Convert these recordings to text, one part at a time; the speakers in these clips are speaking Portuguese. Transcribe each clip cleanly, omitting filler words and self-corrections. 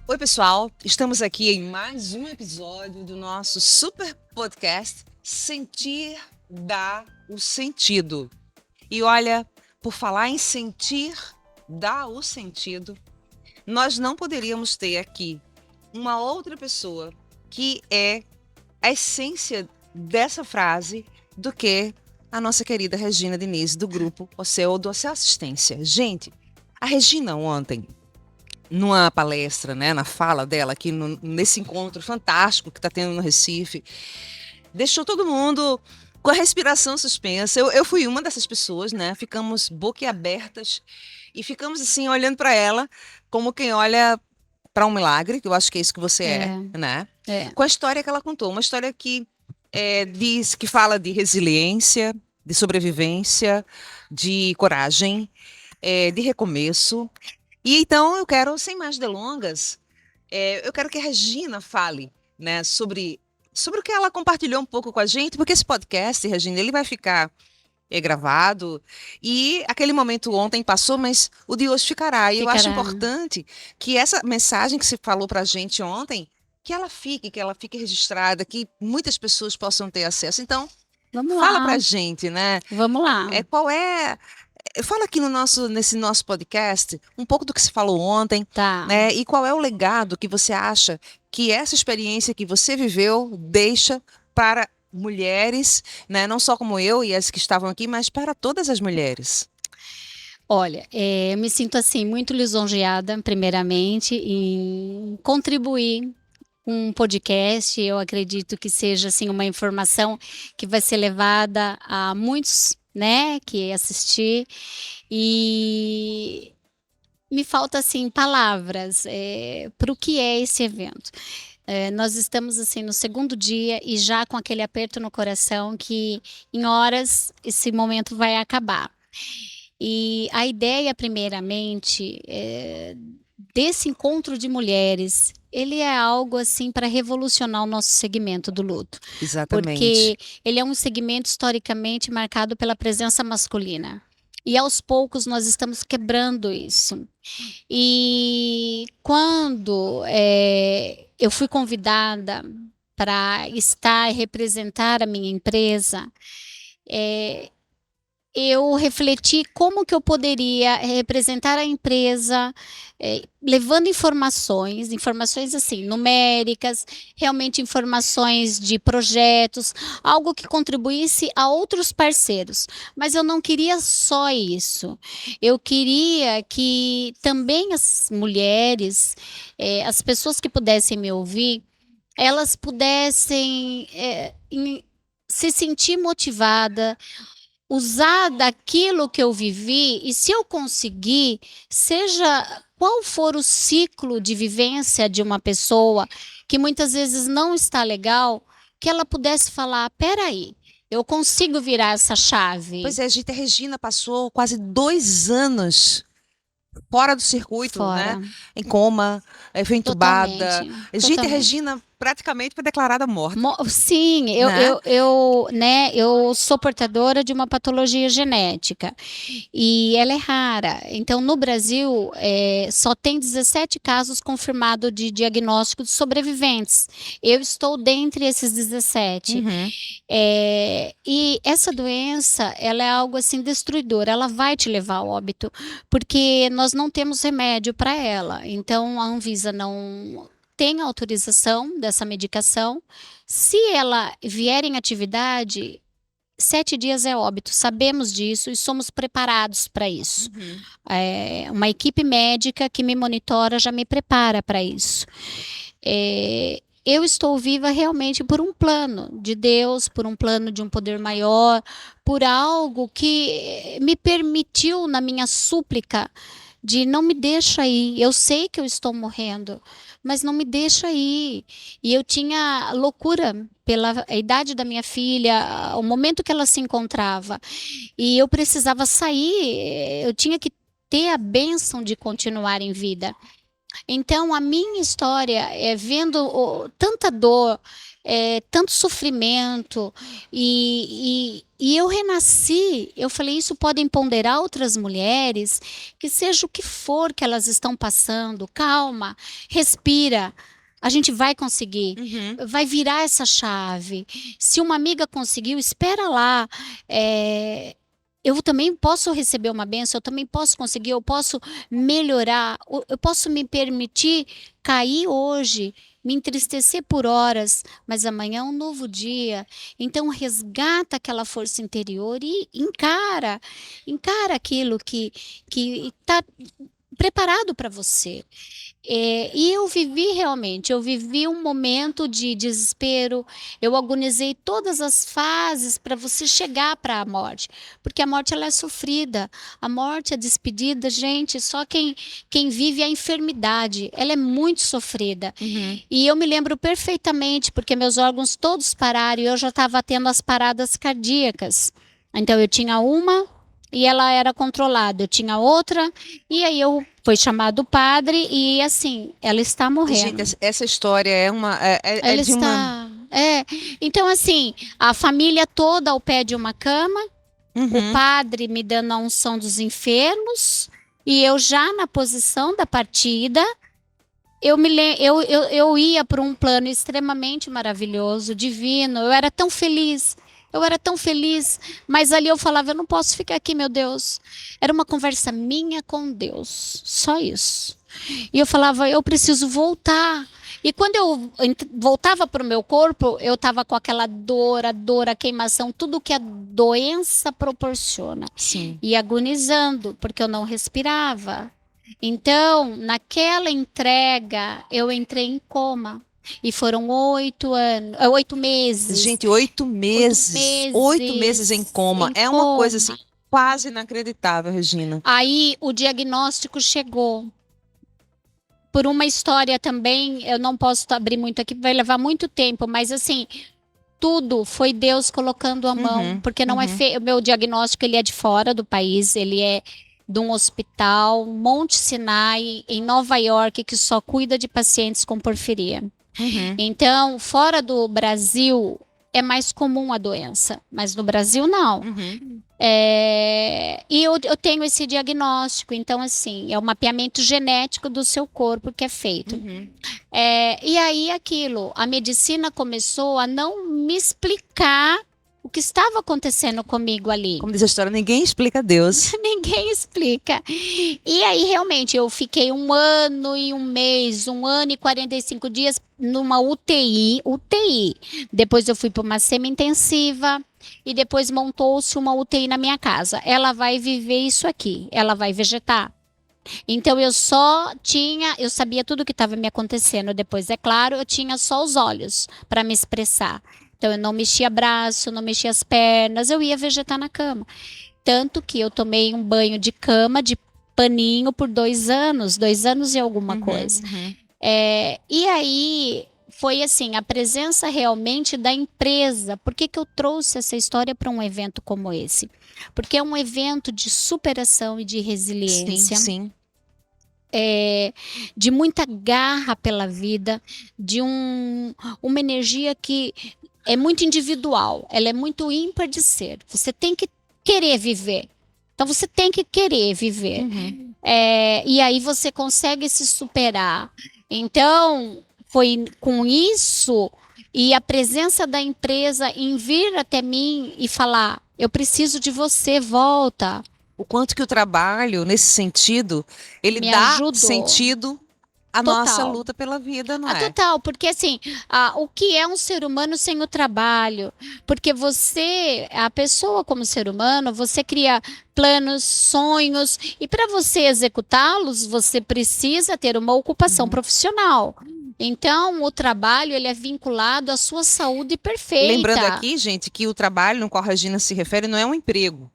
Oi, pessoal. Estamos aqui em mais um episódio do nosso super podcast Sentir dá o sentido. E olha, por falar em sentir dá o sentido, nós não poderíamos ter aqui uma outra pessoa que é a essência dessa frase do que a nossa querida Regina Diniz, do grupo OCEO do OCEO Assistência. Gente, a Regina ontem, numa palestra, né, na fala dela aqui nesse encontro fantástico que está tendo no Recife, deixou todo mundo com a respiração suspensa. Eu fui uma dessas pessoas, né? Ficamos boquiabertas e ficamos assim olhando para ela como quem olha para um milagre, que eu acho que é isso que você É, né? é. Com a história que ela contou, uma história que diz que fala de resiliência, de sobrevivência, de coragem, de recomeço. E então eu quero, sem mais delongas, eu quero que a Regina fale, né, sobre o que ela compartilhou um pouco com a gente, porque esse podcast, Regina, ele vai ficar gravado e aquele momento ontem passou, mas o de hoje ficará. E eu acho Ficará. importante que essa mensagem que você falou para a gente ontem, que ela fique registrada, que muitas pessoas possam ter acesso. Então, Vamos fala para lá, a gente, né? vamos lá. Qual é fala aqui nesse nosso podcast um pouco do que se falou ontem, Tá. né? E qual é o legado que você acha que essa experiência que você viveu deixa para mulheres, né? Não só como eu e as que estavam aqui, mas para todas as mulheres. Olha, eu me sinto assim muito lisonjeada, primeiramente, em contribuir com um podcast. Eu acredito que seja assim uma informação que vai ser levada a muitos, né, que assistir. E me falta assim palavras para o que é esse evento. Nós estamos assim no segundo dia e já com aquele aperto no coração que em horas esse momento vai acabar. E a ideia, primeiramente, desse encontro de mulheres, ele é algo assim para revolucionar o nosso segmento do luto, Exatamente. porque ele é um segmento historicamente marcado pela presença masculina. E aos poucos nós estamos quebrando isso. E quando eu fui convidada para estar e representar a minha empresa, eh, eu refleti como que eu poderia representar a empresa, levando informações assim, numéricas, realmente informações de projetos, algo que contribuísse a outros parceiros. Mas eu não queria só isso. Eu queria que também as mulheres, as pessoas que pudessem me ouvir, elas pudessem, se sentir motivada, usar daquilo que eu vivi e se eu conseguir, seja qual for o ciclo de vivência de uma pessoa que muitas vezes não está legal, que ela pudesse falar: "Espera aí, eu consigo virar essa chave". Pois é, a Gita Regina passou quase 2 anos fora do circuito, né? Fora. Em coma, foi entubada. Totalmente, Gita totalmente. Regina praticamente foi declarada morta, Sim, eu, né? eu, eu, né, eu sou portadora de uma patologia genética e ela é rara. Então, no Brasil, só tem 17 casos confirmados de diagnóstico de sobreviventes. Eu estou dentre esses 17. Uhum. E essa doença, ela é algo assim destruidor, ela vai te levar ao óbito, porque nós não temos remédio para ela. Então, a Anvisa não tem autorização dessa medicação. Se ela vier em atividade, 7 dias é óbito, sabemos disso e somos preparados para isso. Uhum. Uma equipe médica que me monitora já me prepara para isso. Eu estou viva realmente por um plano de Deus, por um plano de um poder maior, por algo que me permitiu, na minha súplica, de não me deixa ir. Eu sei que eu estou morrendo, mas não me deixa ir. E eu tinha loucura pela idade da minha filha, o momento que ela se encontrava. E eu precisava sair, eu tinha que ter a bênção de continuar em vida. Então, a minha história é vendo tanta dor, tanto sofrimento, e eu renasci. Eu falei, isso pode empoderar outras mulheres, que seja o que for que elas estão passando, calma, respira. A gente vai conseguir, vai virar essa chave. Se uma amiga conseguiu, espera lá. Eu também posso receber uma bênção, eu também posso conseguir, eu posso melhorar, eu posso me permitir cair hoje, me entristecer por horas, mas amanhã é um novo dia. Então resgata aquela força interior e encara aquilo que está preparado para você. E eu vivi um momento de desespero, eu agonizei todas as fases para você chegar para a morte, porque a morte ela é sofrida, a morte, a despedida, gente, só quem vive a enfermidade, ela é muito sofrida. E eu me lembro perfeitamente, porque meus órgãos todos pararam e eu já estava tendo as paradas cardíacas. Então eu tinha uma e ela era controlada, eu tinha outra, e aí foi chamado o padre e assim, ela está morrendo. Gente, essa história é uma. Ela De uma. Então, assim, a família toda ao pé de uma cama, o padre me dando a unção dos enfermos, e eu já na posição da partida. Eu ia para um plano extremamente maravilhoso, divino. Eu era tão feliz. Mas ali eu falava, eu não posso ficar aqui, meu Deus. Era uma conversa minha com Deus, só isso. E eu falava, eu preciso voltar. E quando eu voltava para o meu corpo, eu estava com aquela dor, a queimação, tudo que a doença proporciona. Sim. E agonizando, porque eu não respirava. Então, naquela entrega, eu entrei em coma. E foram 8 meses. Gente, 8 meses. 8 meses em coma. É uma coisa assim, quase inacreditável, Regina. Aí o diagnóstico chegou. Por uma história também, eu não posso abrir muito aqui, vai levar muito tempo, mas assim, tudo foi Deus colocando a mão, porque não é feio. O meu diagnóstico, ele é de fora do país, ele é de um hospital, Monte Sinai, em Nova York, que só cuida de pacientes com porfiria. Então, fora do Brasil, é mais comum a doença, mas no Brasil não. E eu tenho esse diagnóstico, então assim, é o mapeamento genético do seu corpo que é feito. E aí a medicina começou a não me explicar o que estava acontecendo comigo ali. Como diz a história, ninguém explica Deus. Ninguém explica. E aí, realmente, eu fiquei 1 ano e 1 mês, 1 ano e 45 dias numa UTI. Depois eu fui para uma semi-intensiva e depois montou-se uma UTI na minha casa. Ela vai viver isso aqui, ela vai vegetar. Então eu sabia tudo o que estava me acontecendo. Depois, é claro, eu tinha só os olhos para me expressar. Então eu não mexia braço, não mexia as pernas, eu ia vegetar na cama. Tanto que eu tomei um banho de cama, de paninho, por 2 anos, 2 anos e alguma coisa. E aí foi assim, a presença realmente da empresa. Por que eu trouxe essa história para um evento como esse? Porque é um evento de superação e de resiliência. Sim. De muita garra pela vida, de uma energia que é muito individual, ela é muito ímpar de ser. Você tem que querer viver. Então, você tem que querer viver. E aí você consegue se superar. Então, foi com isso e a presença da empresa em vir até mim e falar, eu preciso de você, volta. O quanto que o trabalho, nesse sentido, ele dá sentido à nossa luta pela vida, não é? Total, porque assim, o que é um ser humano sem o trabalho? Porque a pessoa como ser humano, você cria planos, sonhos, e para você executá-los, você precisa ter uma ocupação profissional. Então, o trabalho, ele é vinculado à sua saúde perfeita. Lembrando aqui, gente, que o trabalho no qual a Regina se refere não é um emprego.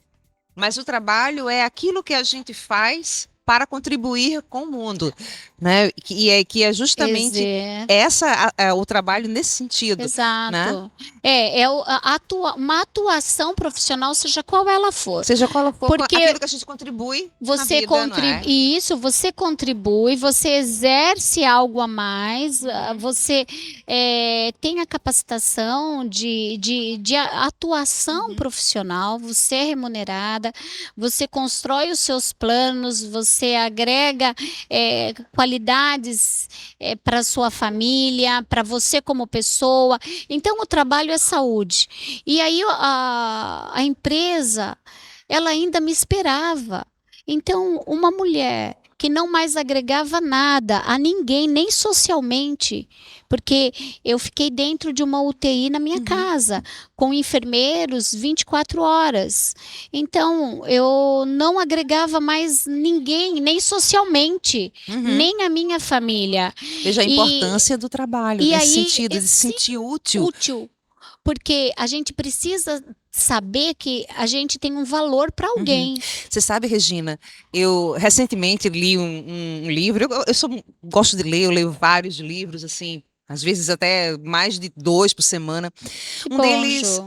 Mas o trabalho é aquilo que a gente faz para contribuir com o mundo, né? Que é justamente o trabalho nesse sentido, né? Exato. Uma atuação profissional, seja qual ela for. Seja qual for Porque aquilo que a gente contribui na vida, não é? E isso, você contribui, você exerce algo a mais, você tem a capacitação de atuação profissional, você é remunerada, você constrói os seus planos, você agrega qualidades para sua família, para você como pessoa. Então, o trabalho é saúde. E aí a empresa, ela ainda me esperava. Então, uma mulher que não mais agregava nada a ninguém, nem socialmente, porque eu fiquei dentro de uma UTI na minha casa, com enfermeiros 24 horas. Então, eu não agregava mais ninguém, nem socialmente, nem a minha família. Veja a importância do trabalho, nesse sentido, de se sentir útil. Porque a gente precisa saber que a gente tem um valor para alguém. Você sabe, Regina, eu recentemente li um livro, gosto de ler, eu leio vários livros, assim, às vezes até mais de 2 por semana.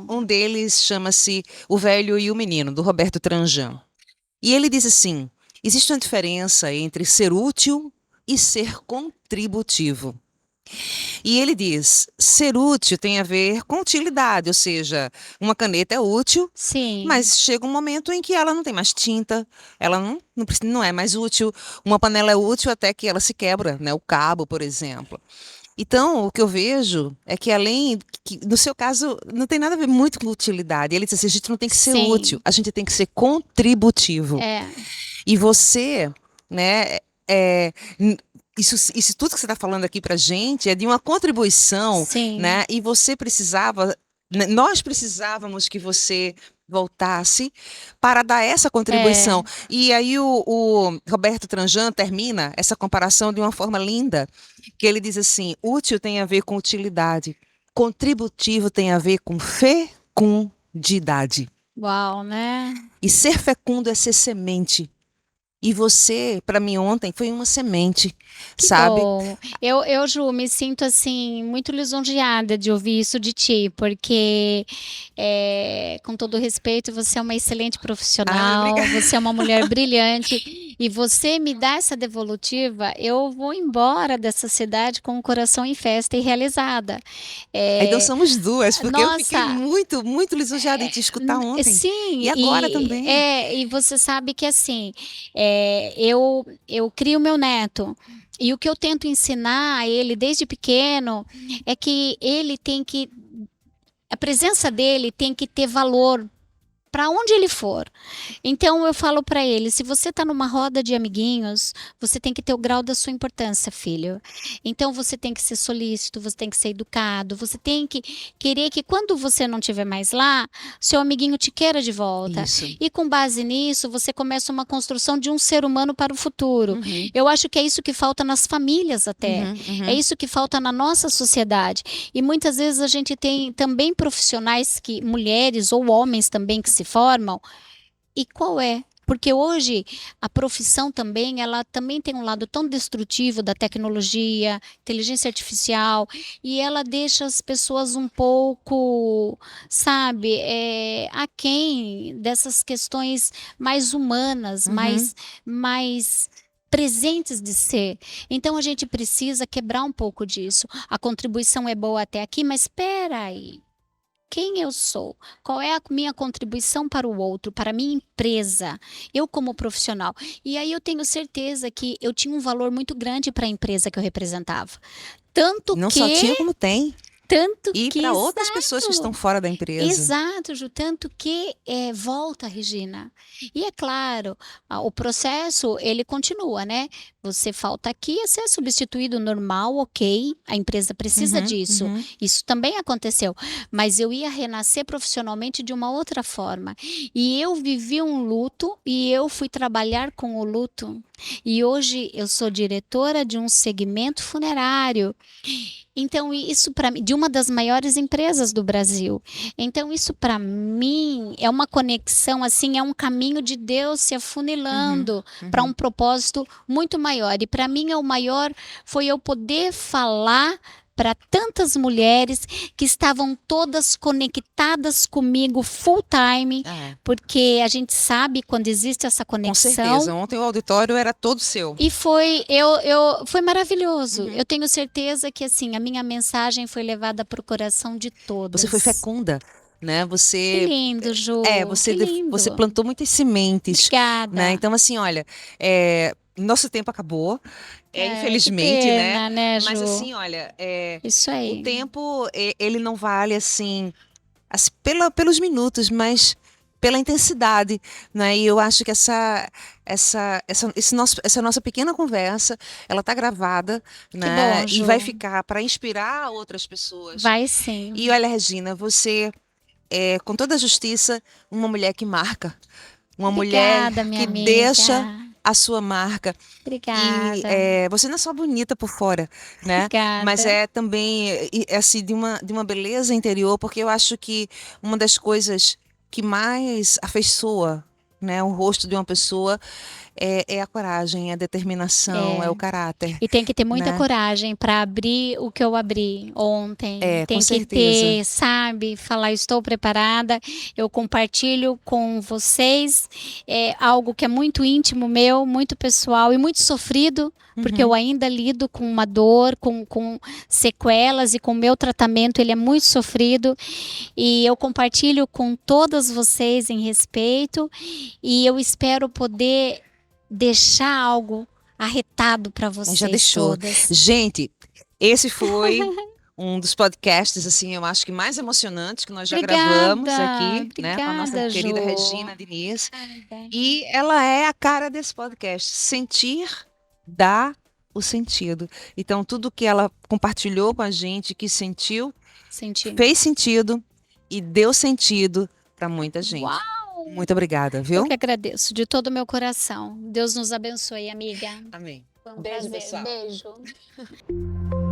Um deles chama-se O Velho e o Menino, do Roberto Tranjan. E ele diz assim, existe uma diferença entre ser útil e ser contributivo. E ele diz, ser útil tem a ver com utilidade, ou seja, uma caneta é útil, mas chega um momento em que ela não tem mais tinta, ela não é mais útil. Uma panela é útil até que ela se quebra, né? O cabo, por exemplo. Então, o que eu vejo é que no seu caso, não tem nada a ver muito com utilidade. Ele diz assim, a gente não tem que ser útil, a gente tem que ser contributivo. E você, né, isso tudo que você está falando aqui para a gente é de uma contribuição, né? E nós precisávamos que você voltasse para dar essa contribuição. E aí o Roberto Tranjan termina essa comparação de uma forma linda, que ele diz assim, útil tem a ver com utilidade, contributivo tem a ver com fecundidade. Uau, né? E ser fecundo é ser semente. E você, para mim ontem, foi uma semente, sabe? Bom. Eu, Ju, me sinto assim muito lisonjeada de ouvir isso de ti, porque, com todo respeito, você é uma excelente profissional, você é uma mulher brilhante, e você me dá essa devolutiva, eu vou embora dessa cidade com o coração em festa e realizada. Então somos duas, porque eu fiquei muito, muito lisonjeada em te escutar ontem. Sim. E agora também. E você sabe que assim, eu crio meu neto. E o que eu tento ensinar a ele desde pequeno é que a presença dele tem que ter valor para onde ele for. Então eu falo para ele, se você está numa roda de amiguinhos, você tem que ter o grau da sua importância, filho. Então você tem que ser solícito, você tem que ser educado, você tem que querer que quando você não estiver mais lá, seu amiguinho te queira de volta. Isso. E com base nisso, você começa uma construção de um ser humano para o futuro. Eu acho que é isso que falta nas famílias até. É isso que falta na nossa sociedade. E muitas vezes a gente tem também profissionais mulheres ou homens também que se formam. E qual é? Porque hoje a profissão também, ela também tem um lado tão destrutivo da tecnologia, inteligência artificial, e ela deixa as pessoas um pouco, sabe, aquém dessas questões mais humanas, mais presentes de ser. Então a gente precisa quebrar um pouco disso. A contribuição é boa até aqui, mas espera aí. Quem eu sou? Qual é a minha contribuição para o outro, para a minha empresa? Eu como profissional. E aí eu tenho certeza que eu tinha um valor muito grande para a empresa que eu representava. Não só tinha como tem. E para outras exato, pessoas que estão fora da empresa. Exato, Ju, tanto que volta, Regina. E é claro, o processo, ele continua, né? Você falta aqui, você é substituído normal, ok, a empresa precisa disso. Isso também aconteceu. Mas eu ia renascer profissionalmente de uma outra forma. E eu vivi um luto e eu fui trabalhar com o luto. E hoje eu sou diretora de um segmento funerário. Então, isso para mim, de uma das maiores empresas do Brasil. Então, isso para mim é uma conexão, assim, é um caminho de Deus se afunilando para um propósito muito maior. E para mim, o maior foi eu poder falar para tantas mulheres que estavam todas conectadas comigo full time, porque a gente sabe quando existe essa Com conexão. certeza. Ontem o auditório era todo seu. E foi foi maravilhoso. Eu tenho certeza que assim a minha mensagem foi levada para o coração de todas. Você foi fecunda, né? Que Você lindo, Ju. você Que lindo. você plantou muitas sementes, Obrigada. né? Então assim, olha, nosso tempo acabou, infelizmente, que né? pena, né, Mas Ju? assim, olha, Isso aí. o tempo ele não vale assim, pelos minutos, mas pela intensidade, né? E eu acho que essa nossa pequena conversa, ela tá gravada, né? bom, E vai Ju. ficar para inspirar outras pessoas. Vai sim. E olha, Regina, você é, com toda a justiça, uma mulher que marca, uma Obrigada, mulher minha que amiga. deixa a sua marca. Obrigada. E você não é só bonita por fora, né? Obrigada. Mas é também assim de uma beleza interior, porque eu acho que uma das coisas que mais afeiçoa, né, o rosto de uma pessoa é a coragem, é a determinação, é o caráter. E tem que ter muita né? coragem para abrir o que eu abri ontem. Tem Com que certeza. ter, sabe, falar estou preparada. Eu compartilho com vocês algo que é muito íntimo meu, muito pessoal e muito sofrido, porque eu ainda lido com uma dor, com sequelas e com o meu tratamento, ele é muito sofrido. E eu compartilho com todas vocês em respeito e eu espero poder deixar algo arretado para vocês. Já deixou. Todas. Gente, esse foi um dos podcasts, assim, eu acho que mais emocionantes que nós já gravamos aqui, né, com a nossa querida Ju. Regina Diniz. E ela é a cara desse podcast. Sentir dá o sentido. Então, tudo que ela compartilhou com a gente, que sentiu, fez sentido e deu sentido para muita gente. Uau! Muito obrigada, viu? Eu que agradeço, de todo o meu coração. Deus nos abençoe, amiga. Amém. Foi um Beijo, prazer. pessoal. Beijo.